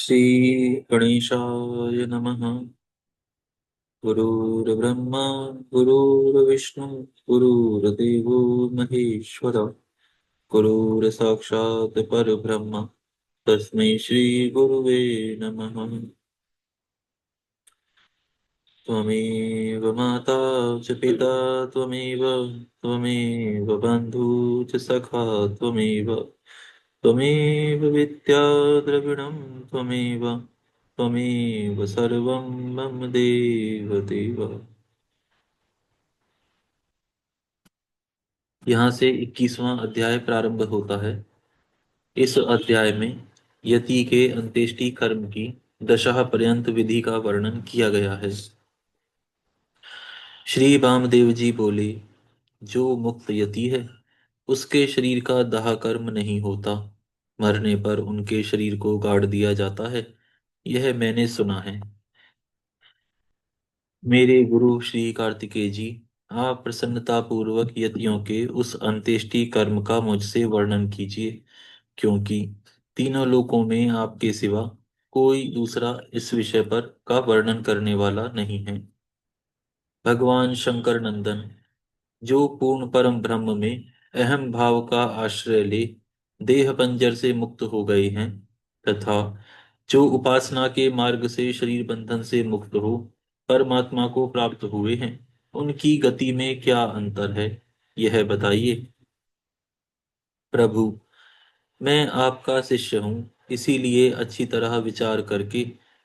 श्री गणेशाय नमः। गुरुर्ब्रह्मा गुरुर्विष्णु गुरुर्देवो महेश्वर गुरुर्साक्षात् परब्रह्म तस्मै श्री गुरुवे नमः। त्वमेव माता च पिता त्वमेव त्वमेव बन्धु च सखा त्वमेव त्वमेव विद्या द्रविणं त्वमेव त्वमेव सर्वं मम देव देव। यहाँ से 21वां अध्याय प्रारंभ होता है। इस अध्याय में यति के अंत्येष्टि कर्म की दशा पर्यंत विधि का वर्णन किया गया है। श्री वामदेव जी बोले, जो मुक्त यति है उसके शरीर का दाह कर्म नहीं होता, मरने पर उनके शरीर को गाड़ दिया जाता है, यह मैंने सुना है। मेरे गुरु श्री कार्तिकेय जी, आप प्रसन्नता पूर्वक यतियों के उस अंत्येष्टि कर्म का मुझसे वर्णन कीजिए, क्योंकि तीनों लोकों में आपके सिवा कोई दूसरा इस विषय पर का वर्णन करने वाला नहीं है। भगवान शंकर नंदन, जो पूर्ण परम ब्रह्म में अहम भाव का आश्रय ले देह पंजर से मुक्त हो गए हैं, तथा जो उपासना के मार्ग से शरीर बंधन से मुक्त हो परमात्मा को प्राप्त हुए हैं, उनकी गति में क्या अंतर है, यह बताइए। प्रभु, मैं आपका शिष्य हूँ, इसीलिए अच्छी तरह विचार करके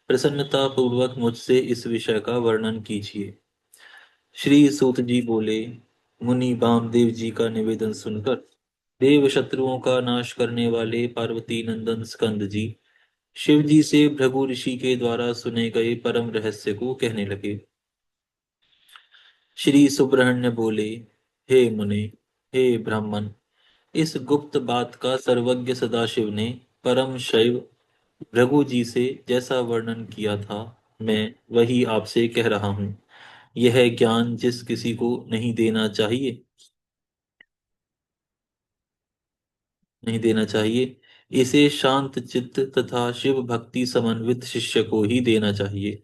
प्रसन्नता पूर्वक मुझसे इस विषय का वर्णन कीजिए। श्री सूत जी बोले, मुनि वामदेव जी का निवेदन सुनकर देव शत्रुओं का नाश करने वाले पार्वती नंदन स्कंद जी शिव जी से भृगु ऋषि के द्वारा सुने गए परम रहस्य को कहने लगे। श्री सुब्रह्मण्य बोले, हे मुने, हे ब्राह्मण, इस गुप्त बात का सर्वज्ञ सदाशिव ने परम शैव भृगु जी से जैसा वर्णन किया था, मैं वही आपसे कह रहा हूँ। यह ज्ञान जिस किसी को नहीं देना चाहिए, इसे शांत चित्त तथा शिव भक्ति समन्वित शिष्य को ही देना चाहिए।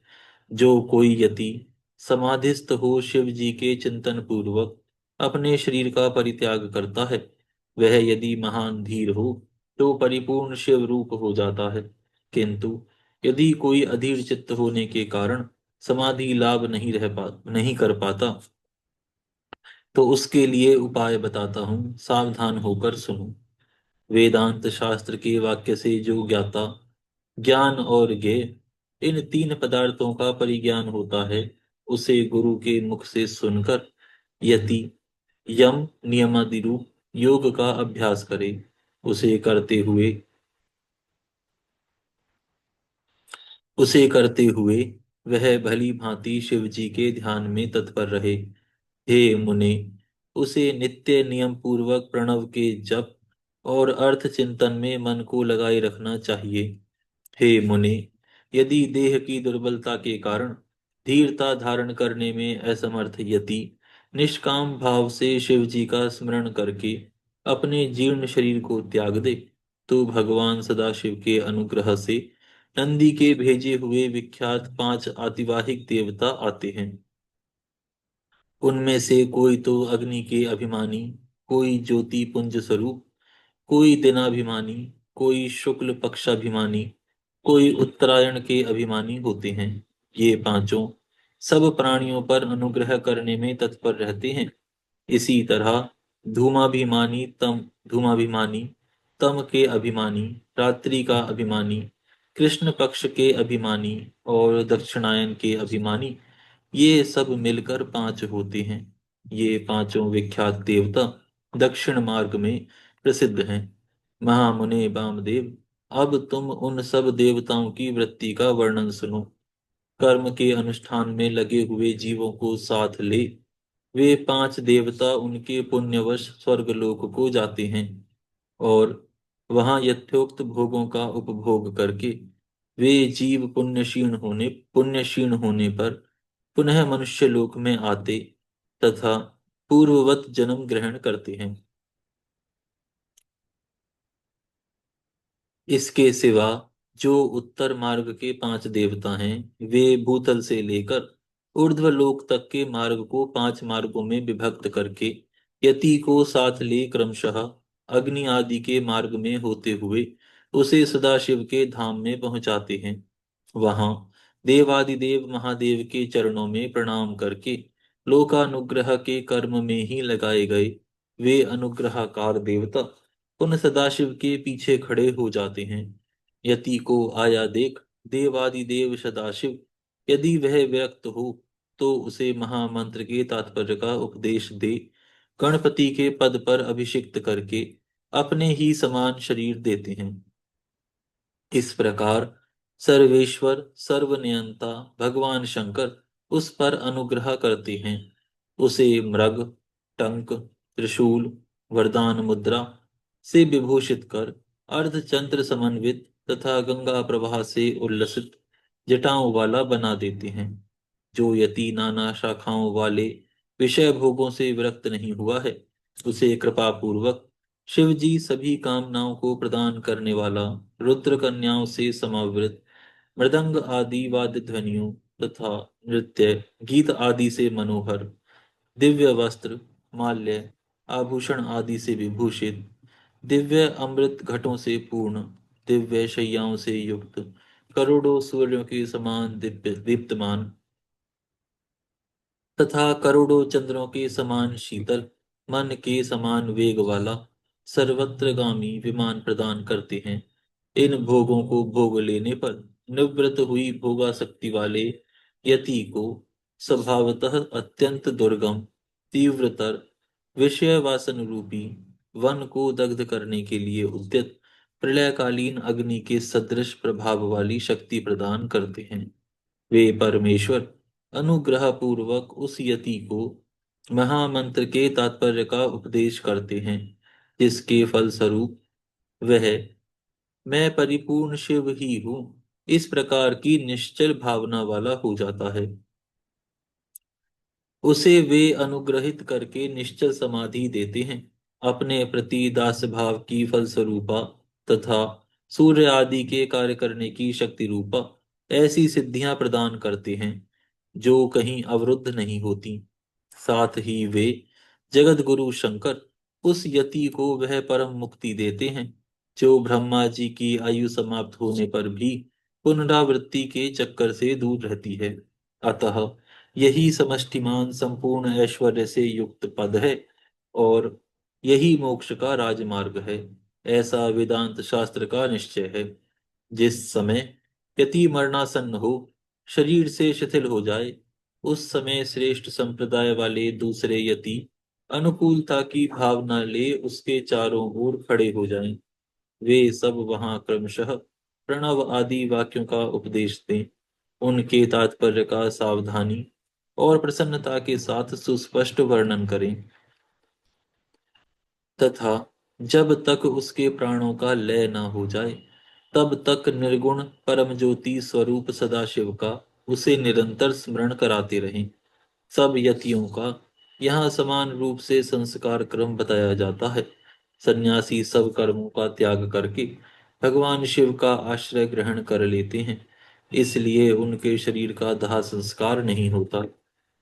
जो कोई यति समाधिस्थ हो शिव जी के चिंतन पूर्वक अपने शरीर का परित्याग करता है, वह यदि महान धीर हो तो परिपूर्ण शिव रूप हो जाता है। किंतु यदि कोई अधीर चित्त होने के कारण समाधि लाभ नहीं कर पाता, तो उसके लिए उपाय बताता हूँ, सावधान होकर सुनो। वेदांत शास्त्र के वाक्य से जो ज्ञाता ज्ञान और ज्ञेय इन तीन पदार्थों का परिज्ञान होता है, उसे गुरु के मुख से सुनकर यति यम नियमादि रूप योग का अभ्यास करे। उसे करते हुए उसे करते हुए वह भली भांति शिव जी के ध्यान में तत्पर रहे। हे मुने, उसे नित्य नियम पूर्वक प्रणव के जप और अर्थ चिंतन में मन को लगाए रखना चाहिए। हे मुने, यदि देह की दुर्बलता के कारण धीरता धारण करने में असमर्थ यति निष्काम भाव से शिव जी का स्मरण करके अपने जीर्ण शरीर को त्याग दे, तो भगवान सदाशिव के अनुग्रह से नंदी के भेजे हुए विख्यात 5 आतिवाहिक देवता आते हैं। उनमें से कोई तो अग्नि के अभिमानी, कोई ज्योति पुंज स्वरूप, कोई दिनाभिमानी, कोई शुक्ल पक्षाभिमानी, कोई उत्तरायण के अभिमानी होते हैं। ये पांचों सब प्राणियों पर अनुग्रह करने में तत्पर रहते हैं। इसी तरह धूमाभिमानी, तम के अभिमानी, रात्रि का अभिमानी, कृष्ण पक्ष के अभिमानी और दक्षिणायन के अभिमानी, ये सब मिलकर 5 होते हैं। ये पांचों विख्यात देवता दक्षिण मार्ग में प्रसिद्ध हैं। महामुने वामदेव, अब तुम उन सब देवताओं की वृत्ति का वर्णन सुनो। कर्म के अनुष्ठान में लगे हुए जीवों को साथ ले वे 5 देवता उनके पुण्यवश स्वर्गलोक को जाते हैं, और वहां यथोक्त भोगों का उपभोग करके वे जीव पुण्य क्षीण होने पर पुनः मनुष्य लोक में आते तथा पूर्ववत जन्म ग्रहण करते हैं। इसके सिवा जो उत्तर मार्ग के 5 देवता हैं, वे भूतल से लेकर ऊर्ध्वलोक तक के मार्ग को 5 मार्गों में विभक्त करके यति को साथ ले क्रमशः अग्नि आदि के मार्ग में होते हुए उसे सदाशिव के धाम में पहुंचाते हैं। वहां देवादिदेव महादेव के चरणों में प्रणाम करके लोकानुग्रह के कर्म में ही लगाए गए वे अनुग्रहकार देवता उन सदाशिव के पीछे खड़े हो जाते हैं। यति को आया देख देवादिदेव सदाशिव यदि वह व्यक्त हो तो उसे महामंत्र के तात्पर्य का उपदेश दे गणपति के पद पर अभिषिक्त करके अपने ही समान शरीर देते हैं। इस प्रकार सर्वेश्वर सर्वनियंता भगवान शंकर उस पर अनुग्रह करते हैं। उसे मृग, टंक, त्रिशूल, वरदान मुद्रा से विभूषित कर अर्धचंद्र समन्वित तथा गंगा प्रवाह से उल्लसित जटाओं वाला बना देते हैं। जो यति नाना शाखाओं वाले विषय भोगों से विरक्त नहीं हुआ है, उसे कृपा पूर्वक शिव जी सभी कामनाओं को प्रदान करने वाला रुद्र कन्याओं से समावृत मृदंग आदि वाद्य ध्वनियों तथा नृत्य गीत आदि से मनोहर दिव्य वस्त्र, माल्य, आभूषण आदि से विभूषित दिव्य अमृत घटों से पूर्ण दिव्य शैयाओं से युक्त करोड़ों सूर्यों के समान दिव्य दीप्तमान तथा करोड़ों चंद्रों के समान शीतल मन के समान वेग वाला सर्वत्रगामी विमान प्रदान करते हैं। इन भोगों को भोग लेने पर निवृत्त हुई भोगासक्ति वाले यति को स्वभावतः अत्यंत दुर्गम तीव्रतर विषय वासन रूपी वन को दग्ध करने के लिए उद्यत प्रलयकालीन अग्नि के सदृश प्रभाव वाली शक्ति प्रदान करते हैं। वे परमेश्वर अनुग्रह पूर्वक उस यति को महामंत्र के तात्पर्य का उपदेश करते हैं, जिसके फलस्वरूप वह मैं परिपूर्ण शिव ही हूँ इस प्रकार की निश्चल भावना वाला हो जाता है। उसे वे अनुग्रहित करके निश्चल समाधि देते हैं। अपने प्रति दास भाव की फलस्वरूपा तथा सूर्य आदि के कार्य करने की शक्ति रूपा ऐसी सिद्धियां प्रदान करते हैं जो कहीं अवरुद्ध नहीं होती। साथ ही वे जगत गुरु शंकर उस यति को वह परम मुक्ति देते हैं जो ब्रह्मा जी की आयु समाप्त होने पर भी पुनरावृत्ति के चक्कर से दूर रहती है। अतः यही समष्टिमान संपूर्ण ऐश्वर्य से युक्त पद है और यही मोक्ष का राजमार्ग है, ऐसा वेदांत शास्त्र का निश्चय है। जिस समय यति मरणासन्न हो शरीर से शिथिल हो जाए उस समय श्रेष्ठ संप्रदाय वाले दूसरे यति अनुकूलता की भावना ले उसके चारों ओर खड़े हो जाएं। वे सब वहां क्रमशः प्रणव आदि वाक्यों का उपदेश दें, उनके तात्पर्य का सावधानी और प्रसन्नता के साथ सुस्पष्ट वर्णन करें तथा जब तक उसके प्राणों का लय न हो जाए तब तक निर्गुण परम ज्योति स्वरूप सदाशिव का उसे निरंतर स्मरण कराते रहें। सब यतियों का यहाँ समान रूप से संस्कार क्रम बताया जाता है। सन्यासी सब कर्मों का त्याग करके भगवान शिव का आश्रय ग्रहण कर लेते हैं, इसलिए उनके शरीर का दाह संस्कार नहीं होता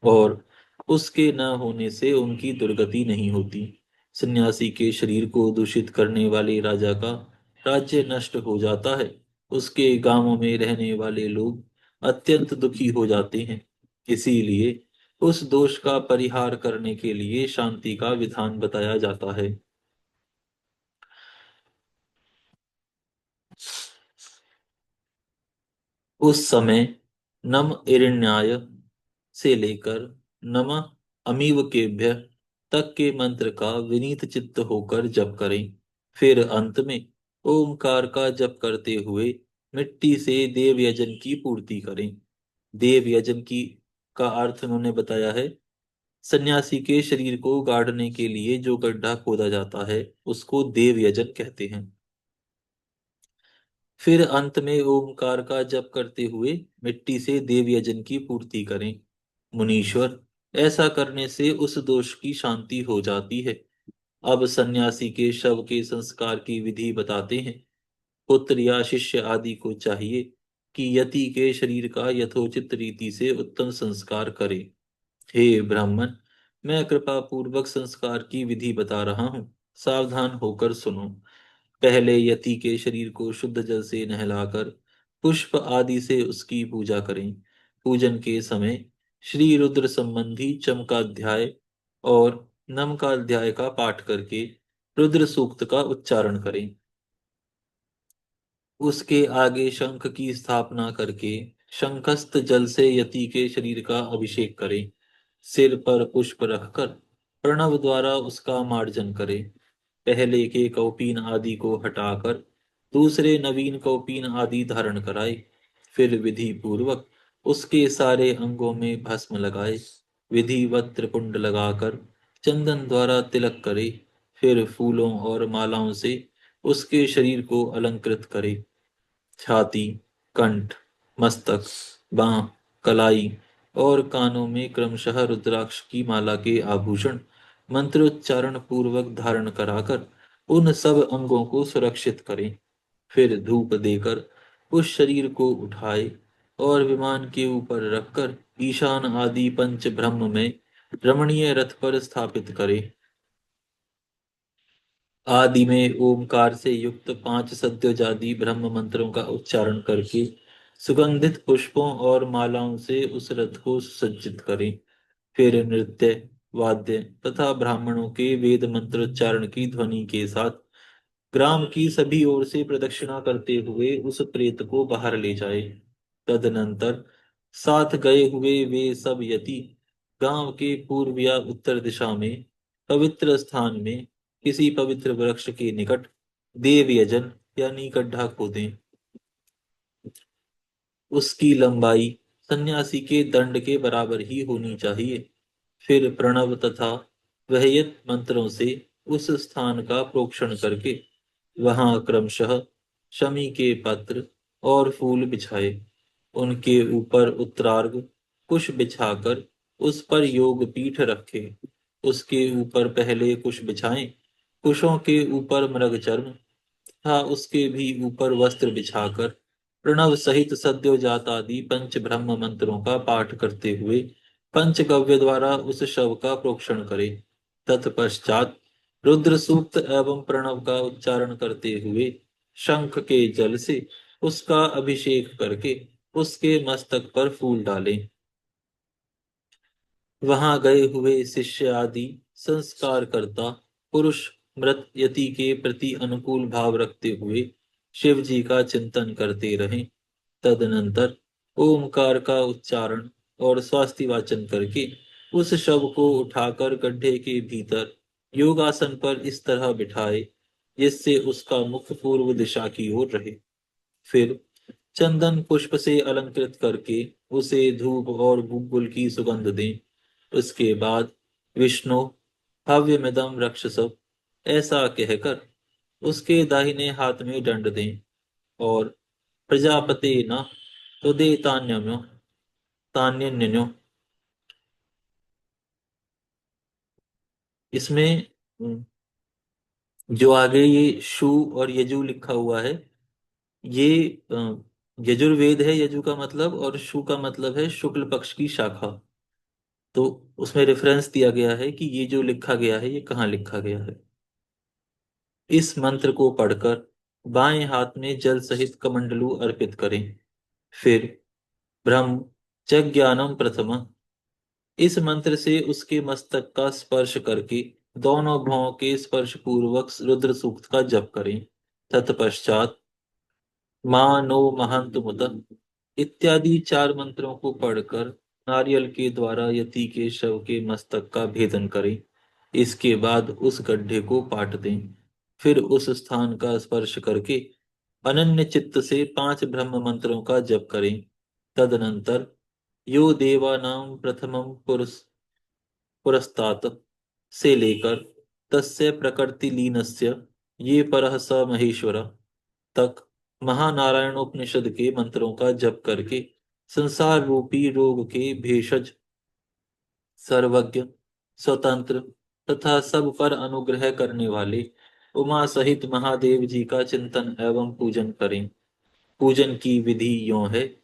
और उसके न होने से उनकी दुर्गति नहीं होती। सन्यासी के शरीर को दूषित करने वाले राजा का राज्य नष्ट हो जाता है, उसके गांवों में रहने वाले लोग अत्यंत दुखी हो जाते हैं। इसीलिए उस दोष का परिहार करने के लिए शांति का विधान बताया जाता है। उस समय नम इरण्याय से लेकर नम अमीव केभ्य तक के मंत्र का विनीत चित्त होकर जप करें। फिर अंत में ओमकार का जप करते हुए मिट्टी से देव यजन की पूर्ति करें। देव यजन की का अर्थ उन्होंने बताया है, सन्यासी के शरीर को गाड़ने के लिए जो गड्ढा खोदा जाता है उसको देव यजन कहते हैं। फिर अंत में ओमकार का जप करते हुए मिट्टी से देव यजन की पूर्ति करें। मुनीश्वर, ऐसा करने से उस दोष की शांति हो जाती है। अब सन्यासी के शव के संस्कार की विधि बताते हैं। पुत्र या शिष्य आदि को चाहिए कि यति के शरीर का यथोचित रीति से उत्तम संस्कार करे। हे ब्राह्मण, मैं कृपा पूर्वक संस्कार की विधि बता रहा हूँ, सावधान होकर सुनो। पहले यति के शरीर को शुद्ध जल से नहलाकर पुष्प आदि से उसकी पूजा करें। पूजन के समय श्री रुद्र संबंधी चमकाध्याय और नमकाध्याय का पाठ करके रुद्र सूक्त का उच्चारण करें। उसके आगे शंख की स्थापना करके शंखस्थ जल से यति के शरीर का अभिषेक करें। सिर पर पुष्प रखकर प्रणव द्वारा उसका मार्जन करें। पहले के कौपीन आदि को हटाकर दूसरे नवीन कौपीन आदि धारण कराए। फिर विधि पूर्वक उसके सारे अंगों में भस्म लगाए। विधिवत त्रिपुंड लगाकर चंदन द्वारा तिलक करे। फिर फूलों और मालाओं से उसके शरीर को अलंकृत करे। छाती, कंठ, मस्तक, बांह, कलाई और कानों में क्रमशः रुद्राक्ष की माला के आभूषण मंत्रोच्चारण पूर्वक धारण कराकर उन सब अंगों को सुरक्षित करें। फिर धूप देकर उस शरीर को उठाए और विमान के ऊपर रखकर ईशान आदि पंच ब्रह्म में रमणीय रथ पर स्थापित करें। आदि में ओमकार से युक्त 5 सद्योजाति ब्रह्म मंत्रों का उच्चारण करके सुगंधित पुष्पों और मालाओं से उस रथ को सुसज्जित करें। फिर नृत्य, वाद्य तथा ब्राह्मणों के वेद मंत्रोच्चारण की ध्वनि के साथ ग्राम की सभी ओर से प्रदक्षिणा करते हुए उस प्रेत को बाहर ले जाए। तदनंतर साथ गए हुए वे सब यति गांव के पूर्व या उत्तर दिशा में पवित्र स्थान में किसी पवित्र वृक्ष के निकट देव यजन यानी गड्ढा खोदें। उसकी लंबाई सन्यासी के दंड के बराबर ही होनी चाहिए। फिर प्रणव तथा वहयत मंत्रों से उस स्थान का प्रोक्षण करके वहां क्रमशः शमी के पत्र और फूल बिछाए। उनके ऊपर उत्तरार्घ कुश बिछाकर उस पर योग पीठ रखे। उसके ऊपर पहले कुश बिछाएं। कुशों के ऊपर मृग चर्म तथा उसके भी ऊपर वस्त्र बिछाकर प्रणव सहित सद्योजात आदि पंच ब्रह्म मंत्रों का पाठ करते हुए पंचगव्य द्वारा उस शव का प्रोक्षण करे। तत्पश्चात रुद्र सूक्त एवं प्रणव का उच्चारण करते हुए शंख के जल से उसका अभिषेक करके उसके मस्तक पर फूल डालें। वहां गए हुए शिष्य आदि संस्कार करता पुरुष मृत यति के प्रति अनुकूल भाव रखते हुए शिव जी का चिंतन करते रहें। तदनंतर ओमकार का उच्चारण और स्वास्ति वाचन करके उस शव को उठाकर गड्ढे के भीतर योगासन पर इस तरह बिठाए जिससे उसका मुख पूर्व दिशा की ओर रहे। फिर चंदन पुष्प से अलंकृत करके उसे धूप और गुग्गुल की सुगंध दें। उसके बाद विष्णु हव्यमिदं रक्षसो ऐसा कहकर उसके दाहिने हाथ में दंड दें और प्रजापते न तुदे तान्यम्यो तान्यन्यो। इसमें जो आगे ये शु और यजु लिखा हुआ है, ये यजुर्वेद है यजु का मतलब, और शु का मतलब है शुक्ल पक्ष की शाखा। तो उसमें रेफरेंस दिया गया है कि ये जो लिखा गया है ये कहाँ लिखा गया है। इस मंत्र को पढ़कर बाएं हाथ में जल सहित कमंडलू अर्पित करें। फिर ब्रह्म जज्ञानम प्रथम इस मंत्र से उसके मस्तक का स्पर्श करके दोनों भौं के स्पर्श पूर्वक रुद्र सूक्त का जप करें। तत्पश्चात मां नो महंत मुत इत्यादि 4 मंत्रों को पढ़कर नारियल के द्वारा यति के शव के मस्तक का भेदन करें। इसके बाद उस गड्ढे को पाट दें। फिर उस स्थान का स्पर्श करके अनन्य चित्त से 5 ब्रह्म मंत्रों का जप करें। तदनंतर यो देवानां प्रथमं पुरस्तात से लेकर तस्य प्रकृति लीनस्य ये परः स महेश्वर तक महानारायणोपनिषद के मंत्रों का जप करके संसार रूपी रोग के भेषज, सर्वज्ञ, स्वतंत्र तथा सब पर अनुग्रह करने वाले उमा सहित महादेव जी का चिंतन एवं पूजन करें। पूजन की विधि यों है।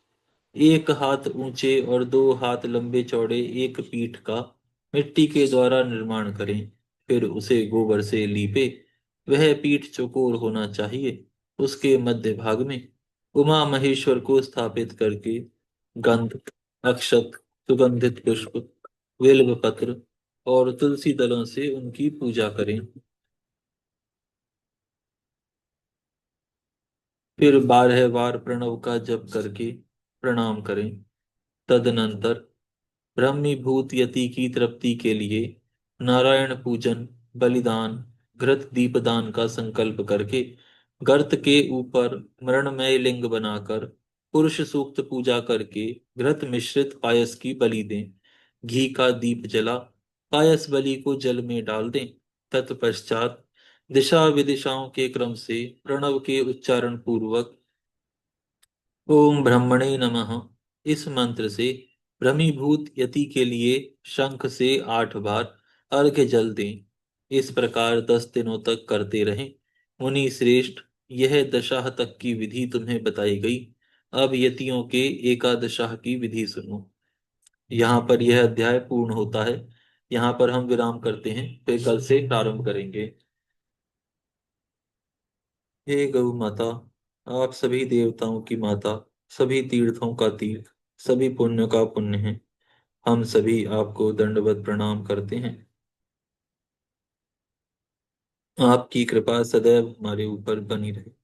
एक हाथ ऊंचे और दो हाथ लंबे चौड़े एक पीठ का मिट्टी के द्वारा निर्माण करें। फिर उसे गोबर से लीपे। वह पीठ चौकोर होना चाहिए। उसके मध्य भाग में उमा महेश्वर को स्थापित करके गंध, अक्षत, सुगंधित पुष्प, बेल पत्र और तुलसी दलों से उनकी पूजा करें। फिर 12 बार प्रणव का जप करके प्रणाम करें। तदनंतर ब्रह्मीभूत यति की तृप्ति के लिए नारायण पूजन, बलिदान, घृत दीपदान का संकल्प करके गर्त के ऊपर मृणमय लिंग बनाकर पुरुष सूक्त पूजा करके घृत मिश्रित पायस की बलि दें। घी का दीप जला पायस बलि को जल में डाल दें। तत्पश्चात दिशा विदिशाओं के क्रम से प्रणव के उच्चारण पूर्वक ओम ब्रह्मणे नमः इस मंत्र से भ्रमीभूत यति के लिए शंख से 8 बार अर्घ्य जल दें। इस प्रकार 10 दिनों तक करते रहें। मुनि श्रेष्ठ, यह दशाह तक की विधि तुम्हें बताई गई। अब यतियों के एकादशाह की विधि सुनो। यहाँ पर यह अध्याय पूर्ण होता है। यहाँ पर हम विराम करते हैं, फिर कल से प्रारंभ करेंगे। हे गौ माता, आप सभी देवताओं की माता, सभी तीर्थों का तीर्थ, सभी पुण्य का पुण्य है। हम सभी आपको दंडवत प्रणाम करते हैं। आपकी कृपा सदैव हमारे ऊपर बनी रहे।